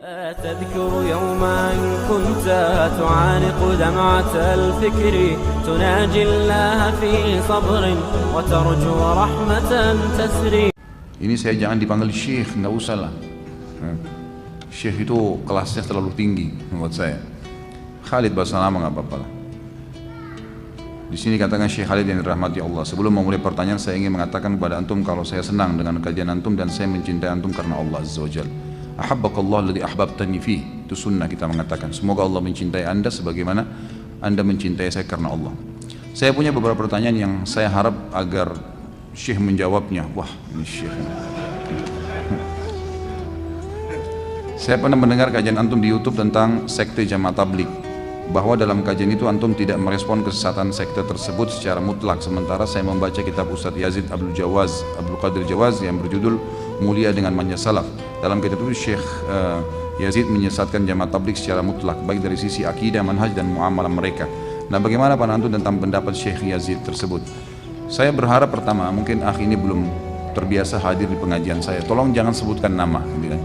تذكر يوما كنت تعانق دمعة الفكر تناجي الله في صبر وترجو رحمة تسري. Ini saya jangan dipanggil syekh, nggak usah lah. Syekh itu kelasnya terlalu tinggi buat saya. Khalid bahasa lama nggak apa-apa lah. Di sini katakan Syekh Khalid yang dirahmati Allah. Sebelum memulai pertanyaan, saya ingin mengatakan kepada antum kalau saya senang dengan kajian antum dan saya mencintai antum karena Allah Azza wa Jalla. Ahabbakallah alladhi ahbabtani fih. Itu sunnah kita mengatakan. Semoga Allah mencintai anda sebagaimana anda mencintai saya karena Allah. Saya punya beberapa pertanyaan yang saya harap agar Syekh menjawabnya. Wah, ini Syekh. Saya pernah mendengar kajian antum di YouTube tentang sekte Jamaah Tabligh, bahwa dalam kajian itu antum tidak merespon kesesatan sekte tersebut secara mutlak. Sementara saya membaca kitab Ustadz Yazid Abdul Qadir Jawaz yang berjudul Mulia dengan Manja Salaf. Dalam kitab itu Syekh Yazid menyesatkan Jamaah Tabligh secara mutlak, baik dari sisi akidah, manhaj dan muamalah mereka. Nah, bagaimana pandangan antum tentang pendapat Syekh Yazid tersebut? Saya berharap pertama, mungkin akhi ini belum terbiasa hadir di pengajian saya. Tolong jangan sebutkan nama, gitu kan?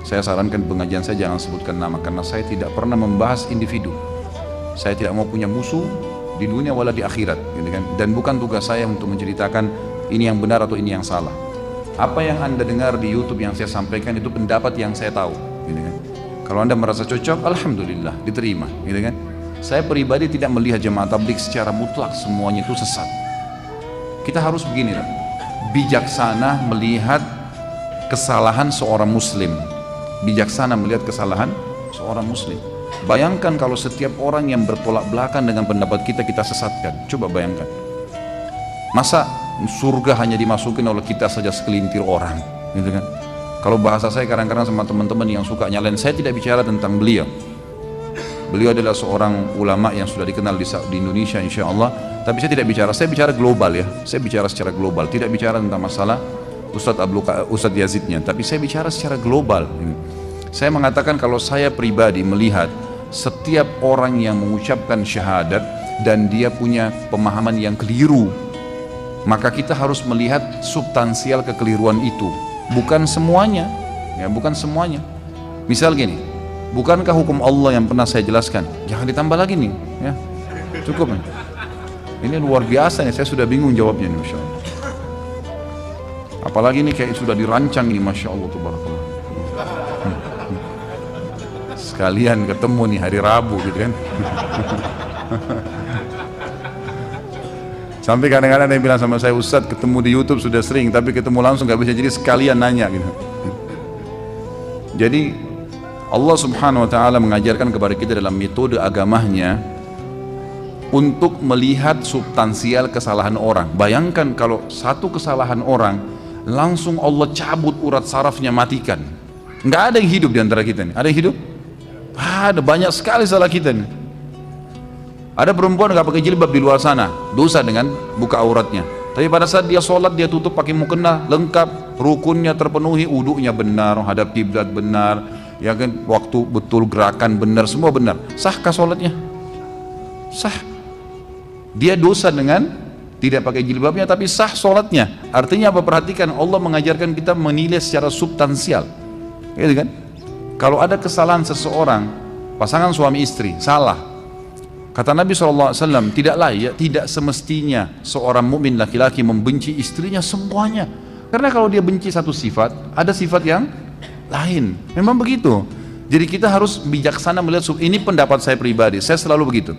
Saya sarankan pengajian saya jangan sebutkan nama, karena saya tidak pernah membahas individu. Saya tidak mau punya musuh di dunia wala di akhirat, gitu kan? Dan bukan tugas saya untuk menceritakan ini yang benar atau ini yang salah. Apa yang anda dengar di YouTube yang saya sampaikan itu pendapat yang saya tahu, gitu kan? Kalau anda merasa cocok, alhamdulillah, diterima, gitu kan? Saya pribadi tidak melihat Jamaah Tabligh secara mutlak semuanya itu sesat. Kita harus begini, bijaksana melihat kesalahan seorang muslim. Bijaksana melihat kesalahan seorang muslim. Bayangkan kalau setiap orang yang bertolak belakang dengan pendapat kita, kita sesatkan. Coba bayangkan. Masa surga hanya dimasukin oleh kita saja segelintir orang, gitu kan? Kalau bahasa saya kadang-kadang sama teman-teman yang suka nyalain, saya tidak bicara tentang beliau. Beliau adalah seorang ulama yang sudah dikenal di Indonesia insya Allah. Tapi saya tidak bicara, saya bicara global ya. Saya bicara secara global, tidak bicara tentang masalah Ustadz Yazidnya, tapi saya bicara secara global. Saya mengatakan kalau saya pribadi melihat setiap orang yang mengucapkan syahadat dan dia punya pemahaman yang keliru, maka kita harus melihat substansial kekeliruan itu, bukan semuanya, ya, bukan semuanya. Misal gini, bukankah hukum Allah yang pernah saya jelaskan? Jangan ditambah lagi nih, ya, cukup nih. Ini luar biasa nih, saya sudah bingung jawabnya nih, Masya Allah. Apalagi ini kayak sudah dirancang ini, Masya Allah, Tabarakallah. Sekalian ketemu nih hari Rabu gitu kan. Sampai kadang-kadang dia bilang sama saya, Ustadz ketemu di YouTube sudah sering, tapi ketemu langsung gak bisa, jadi sekalian nanya gitu. Jadi Allah Subhanahu Wa Taala mengajarkan kepada kita dalam metode agamanya untuk melihat substansial kesalahan orang. Bayangkan kalau satu kesalahan orang langsung Allah cabut urat sarafnya, matikan. Nggak ada yang hidup di antara kita nih. Ada yang hidup? Ada banyak sekali salah kita nih. Ada perempuan nggak pakai jilbab di luar sana, dosa dengan buka auratnya. Tapi pada saat dia sholat, dia tutup pakai mukena, lengkap, rukunnya terpenuhi, wudunya benar, hadap kiblat benar, ya kan, waktu betul, gerakan benar, semua benar. Sahkah sholatnya? Sah. Dia dosa dengan tidak pakai jilbabnya, tapi sah sholatnya. Artinya apa? Perhatikan, Allah mengajarkan kita menilai secara substansial, gitu kan? Kalau ada kesalahan seseorang, pasangan suami istri salah, kata Nabi SAW, tidak semestinya seorang mukmin laki-laki membenci istrinya semuanya. Karena kalau dia benci satu sifat, ada sifat yang lain. Memang begitu. Jadi kita harus bijaksana melihat. Ini pendapat saya pribadi, saya selalu begitu.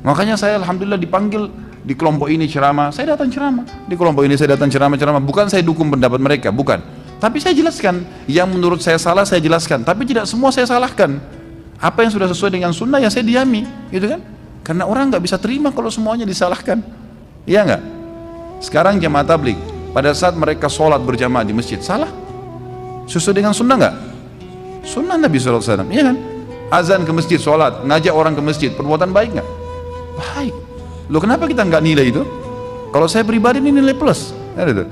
Makanya saya alhamdulillah dipanggil di kelompok ini ceramah, saya datang ceramah. Di kelompok ini saya datang ceramah. Bukan saya dukung pendapat mereka, bukan. Tapi saya jelaskan, yang menurut saya salah saya jelaskan. Tapi tidak semua saya salahkan. Apa yang sudah sesuai dengan sunnah ya saya diami, gitu kan? Karena orang nggak bisa terima kalau semuanya disalahkan, iya nggak? Sekarang Jamaah Tabligh, pada saat mereka sholat berjamaah di masjid, salah? Sesuai dengan sunnah nggak? Sunnah Nabi SAW, iya kan? Azan ke masjid, sholat, ngajak orang ke masjid, perbuatan baik nggak? Baik. Loh, kenapa kita nggak nilai itu? Kalau saya pribadi ini nilai plus, ya, gitu.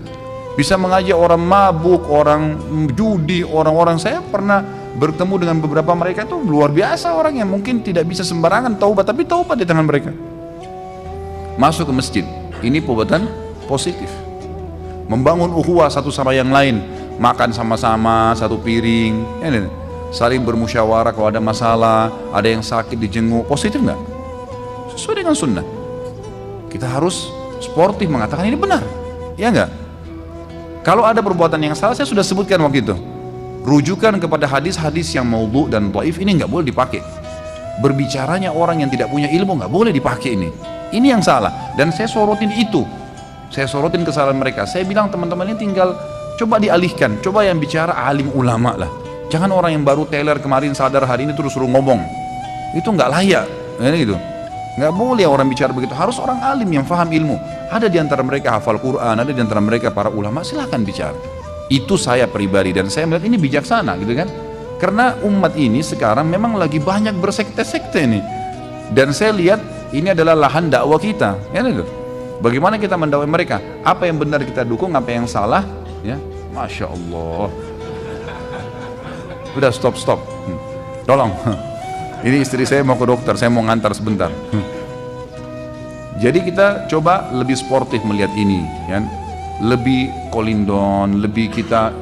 Bisa mengajak orang mabuk, orang judi, orang-orang. Saya pernah bertemu dengan beberapa mereka itu luar biasa, orang yang mungkin tidak bisa sembarangan taubat, tapi taubat di tangan mereka. Masuk ke masjid, ini perbuatan positif. Membangun ukhuwah satu sama yang lain, makan sama-sama satu piring, ya, saling bermusyawarah kalau ada masalah, ada yang sakit dijenguk, positif nggak? Sesuai dengan sunnah. Kita harus sportif mengatakan ini benar, ya nggak? Kalau ada perbuatan yang salah, saya sudah sebutkan waktu itu, rujukan kepada hadis-hadis yang maudhu dan dhaif ini nggak boleh dipakai. Berbicaranya orang yang tidak punya ilmu nggak boleh dipakai ini. Ini yang salah, dan saya sorotin itu. Saya sorotin kesalahan mereka. Saya bilang teman-teman ini tinggal coba dialihkan, coba yang bicara alim ulama lah. Jangan orang yang baru teler kemarin sadar hari ini terus suruh ngomong. Itu nggak layak, gitu. Nggak boleh orang bicara begitu. Harus orang alim yang faham ilmu. Ada di antara mereka hafal Quran, ada di antara mereka para ulama. Silahkan bicara. Itu saya pribadi dan saya melihat ini bijaksana, gitu kan? Karena umat ini sekarang memang lagi banyak bersekte-sekte ini. Dan saya lihat ini adalah lahan dakwah kita, ya gitu. Bagaimana kita mendakwai mereka? Apa yang benar kita dukung, apa yang salah? Ya, masya Allah. Udah stop. Tolong. Ini istri saya mau ke dokter, saya mau ngantar sebentar. Jadi kita coba lebih sportif melihat ini, ya. Lebih kolindon, lebih kita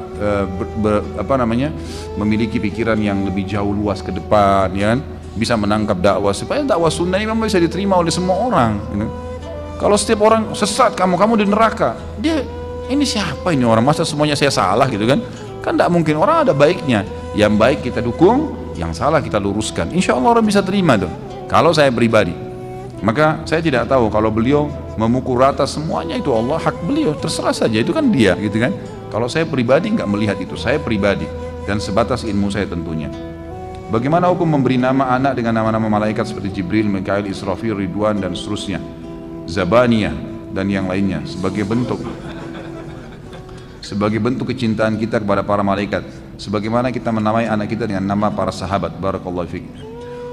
memiliki pikiran yang lebih jauh luas ke depan, ya. Bisa menangkap dakwah supaya dakwah sunnah ini memang bisa diterima oleh semua orang. Ya. Kalau setiap orang sesat, kamu di neraka, dia ini siapa ini orang, masa semuanya saya salah gitu kan? Kan tidak mungkin, orang ada baiknya. Yang baik kita dukung, yang salah kita luruskan. Insya Allah orang bisa terima tuh. Kalau saya pribadi, maka saya tidak tahu kalau beliau memukul rata semuanya itu Allah, hak beliau, terserah saja, itu kan dia gitu kan. Kalau saya pribadi nggak melihat itu, saya pribadi dan sebatas ilmu saya tentunya. Bagaimana hukum memberi nama anak dengan nama-nama malaikat seperti Jibril, Mikail, Israfil, Ridwan dan seterusnya, Zabaniyah dan yang lainnya sebagai bentuk kecintaan kita kepada para malaikat, sebagaimana kita menamai anak kita dengan nama para sahabat. Barakallahu fiik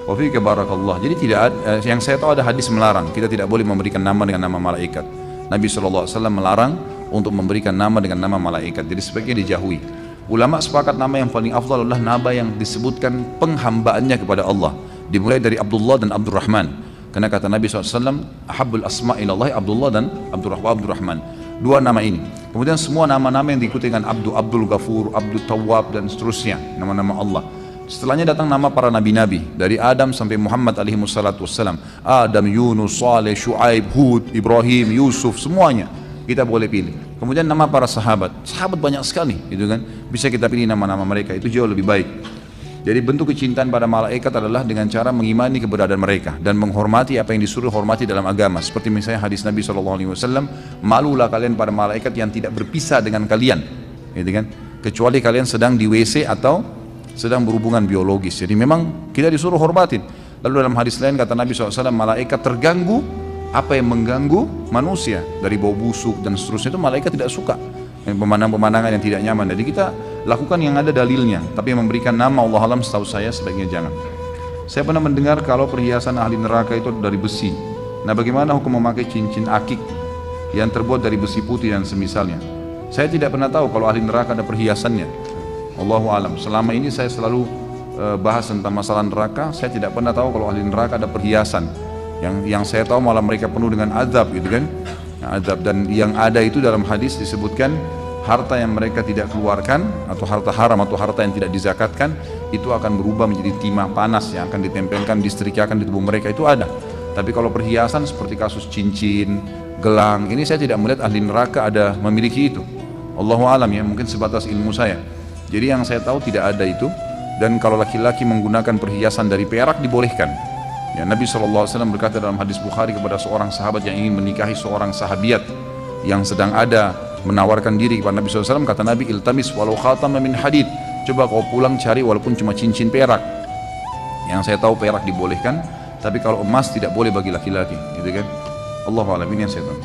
wa fiika barakallah. Jadi tidak ada, yang saya tahu ada hadis melarang kita tidak boleh memberikan nama dengan nama malaikat. Nabi SAW melarang untuk memberikan nama dengan nama malaikat, jadi sebaiknya dijauhi. Ulama sepakat nama yang paling afdal adalah nama yang disebutkan penghambaannya kepada Allah, dimulai dari Abdullah dan Abdurrahman, karena kata Nabi SAW, ahabbul asma ilallahi Abdullah dan Abdurrahman. Dua nama ini. Kemudian semua nama-nama yang diikuti dengan Abdul Ghafur, Abdul Tawwab dan seterusnya, nama-nama Allah. Setelahnya datang nama para nabi-nabi dari Adam sampai Muhammad alaihi wassalatu wassalam. Adam, Yunus, Saleh, Shu'aib, Hud, Ibrahim, Yusuf, semuanya kita boleh pilih. Kemudian nama para sahabat banyak sekali, gitu kan? Bisa kita pilih nama-nama mereka, itu jauh lebih baik. Jadi bentuk kecintaan pada malaikat adalah dengan cara mengimani keberadaan mereka dan menghormati apa yang disuruh hormati dalam agama. Seperti misalnya hadis Nabi SAW, malulah kalian pada malaikat yang tidak berpisah dengan kalian, gitu kan? Kecuali kalian sedang di WC atau sedang berhubungan biologis. Jadi memang kita disuruh hormatin. Lalu dalam hadis lain kata Nabi SAW, malaikat terganggu apa yang mengganggu manusia dari bau busuk dan seterusnya, itu malaikat tidak suka. Pemandangan-pemandangan yang tidak nyaman. Jadi kita lakukan yang ada dalilnya, tapi yang memberikan nama Allah alam setahu saya sebaiknya jangan. Saya pernah mendengar kalau perhiasan ahli neraka itu dari besi. Nah, bagaimana hukum memakai cincin akik yang terbuat dari besi putih dan semisalnya? Saya tidak pernah tahu kalau ahli neraka ada perhiasannya. Allahu alam. Selama ini saya selalu bahas tentang masalah neraka. Saya tidak pernah tahu kalau ahli neraka ada perhiasan. Yang saya tahu malah mereka penuh dengan azab, gitu kan? Azab, dan yang ada itu dalam hadis disebutkan harta yang mereka tidak keluarkan atau harta haram atau harta yang tidak dizakatkan itu akan berubah menjadi timah panas yang akan ditempelkan, disetrikakan di tubuh mereka, itu ada. Tapi kalau perhiasan seperti kasus cincin, gelang, ini saya tidak melihat ahli neraka ada memiliki itu. Allahu alam ya, mungkin sebatas ilmu saya. Jadi yang saya tahu tidak ada itu. Dan kalau laki-laki menggunakan perhiasan dari perak dibolehkan. Ya, Nabi SAW berkata dalam hadis Bukhari kepada seorang sahabat yang ingin menikahi seorang sahabiat yang sedang ada menawarkan diri kepada Nabi SAW, kata Nabi, iltamis walau khatam min hadid, coba kau pulang cari walaupun cuma cincin perak. Yang saya tahu perak dibolehkan, tapi kalau emas tidak boleh bagi laki-laki, gitu kan? Allahu a'lam, ini yang saya tahu.